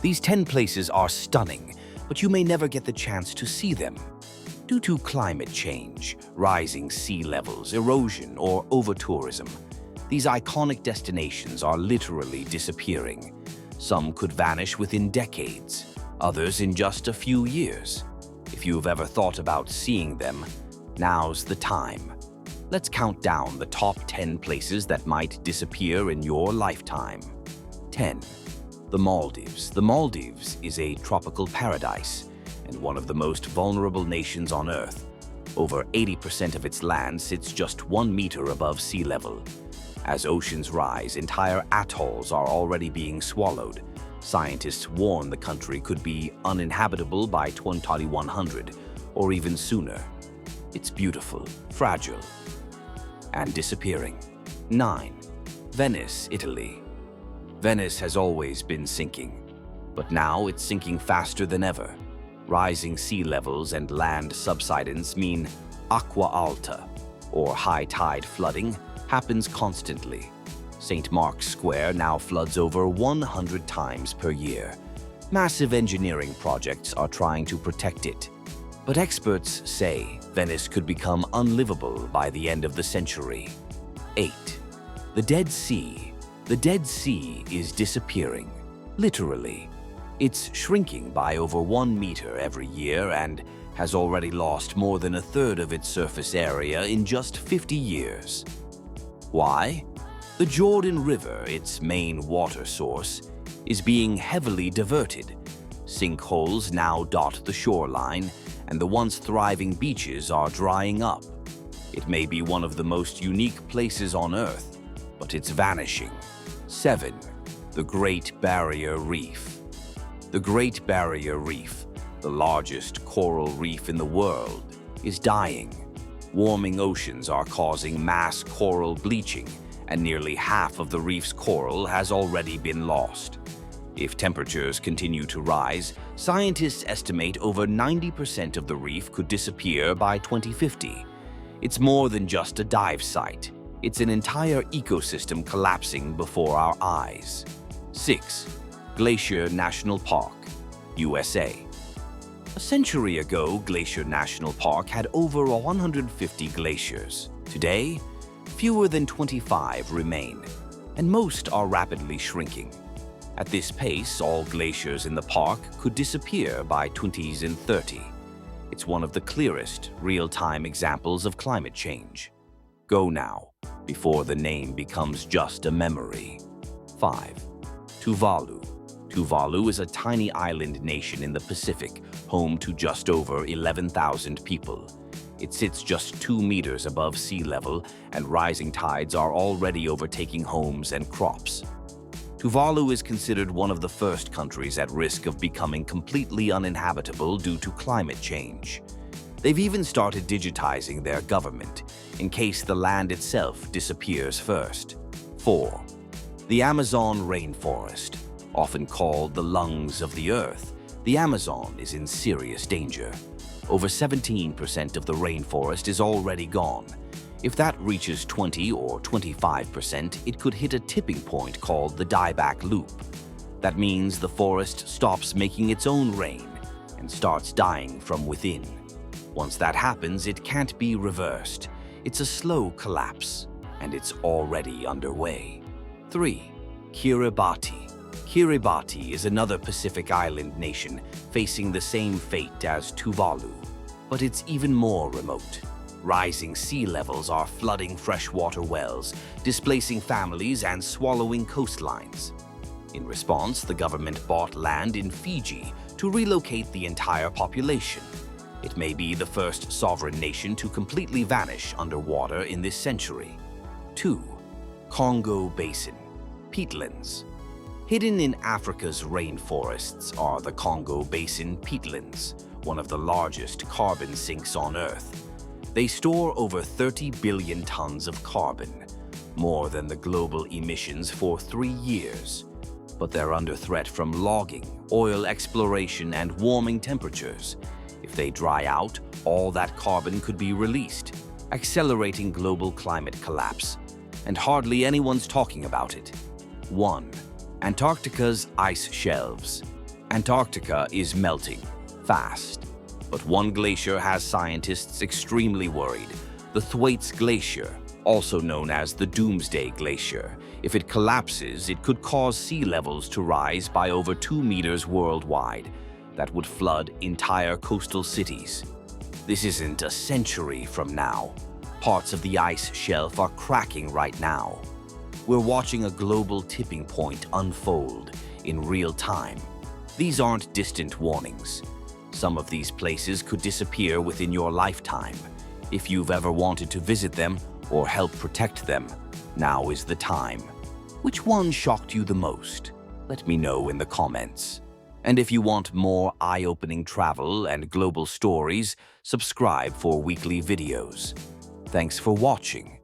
These 10 places are stunning, but you may never get the chance to see them. Due to climate change, rising sea levels, erosion, or over-tourism, these iconic destinations are literally disappearing. Some could vanish within decades, others in just a few years. If you've ever thought about seeing them, now's the time. Let's count down the top 10 places that might disappear in your lifetime. 10. The Maldives. The Maldives is a tropical paradise and one of the most vulnerable nations on Earth. Over 80% of its land sits just 1 meter above sea level. As oceans rise, entire atolls are already being swallowed. Scientists warn the country could be uninhabitable by 2100 or even sooner. It's beautiful, fragile, and disappearing. 9. Venice, Italy. Venice has always been sinking, but now it's sinking faster than ever. Rising sea levels and land subsidence mean acqua alta, or high tide flooding, happens constantly. St. Mark's Square now floods over 100 times per year. Massive engineering projects are trying to protect it. But experts say Venice could become unlivable by the end of the century. 8. The Dead Sea. The Dead Sea is disappearing, literally. It's shrinking by over 1 meter every year and has already lost more than a third of its surface area in just 50 years. Why? The Jordan River, its main water source, is being heavily diverted. Sinkholes now dot the shoreline, and the once thriving beaches are drying up. It may be one of the most unique places on Earth, but it's vanishing. 7. The Great Barrier Reef. The Great Barrier Reef, the largest coral reef in the world, is dying. Warming oceans are causing mass coral bleaching, and nearly half of the reef's coral has already been lost. If temperatures continue to rise, scientists estimate over 90% of the reef could disappear by 2050. It's more than just a dive site. It's an entire ecosystem collapsing before our eyes. 6. Glacier National Park, USA. A century ago, Glacier National Park had over 150 glaciers. Today, fewer than 25 remain, and most are rapidly shrinking. At this pace, all glaciers in the park could disappear by 2030. It's one of the clearest, real-time examples of climate change. Go now, before the name becomes just a memory. 5. Tuvalu. Tuvalu is a tiny island nation in the Pacific, home to just over 11,000 people. It sits just 2 meters above sea level, and rising tides are already overtaking homes and crops. Tuvalu is considered one of the first countries at risk of becoming completely uninhabitable due to climate change. They've even started digitizing their government, in case the land itself disappears first. 4. The Amazon rainforest. Often called the lungs of the earth, the Amazon is in serious danger. Over 17% of the rainforest is already gone. If that reaches 20 or 25%, it could hit a tipping point called the dieback loop. That means the forest stops making its own rain and starts dying from within. Once that happens, it can't be reversed. It's a slow collapse, and it's already underway. 3. Kiribati. Kiribati is another Pacific island nation facing the same fate as Tuvalu, but it's even more remote. Rising sea levels are flooding freshwater wells, displacing families and swallowing coastlines. In response, the government bought land in Fiji to relocate the entire population. It may be the first sovereign nation to completely vanish underwater in this century. 2. Congo Basin. Peatlands. Hidden in Africa's rainforests are the Congo Basin peatlands, one of the largest carbon sinks on Earth. They store over 30 billion tons of carbon, more than the global emissions for 3 years. But they're under threat from logging, oil exploration, and warming temperatures. If they dry out, all that carbon could be released, accelerating global climate collapse. And hardly anyone's talking about it. 1. Antarctica's ice shelves. Antarctica is melting, fast. But one glacier has scientists extremely worried: the Thwaites Glacier, also known as the Doomsday Glacier. If it collapses, it could cause sea levels to rise by over 2 meters worldwide. That would flood entire coastal cities. This isn't a century from now. Parts of the ice shelf are cracking right now. We're watching a global tipping point unfold in real time. These aren't distant warnings. Some of these places could disappear within your lifetime. If you've ever wanted to visit them or help protect them, now is the time. Which one shocked you the most? Let me know in the comments. And if you want more eye-opening travel and global stories, subscribe for weekly videos. Thanks for watching.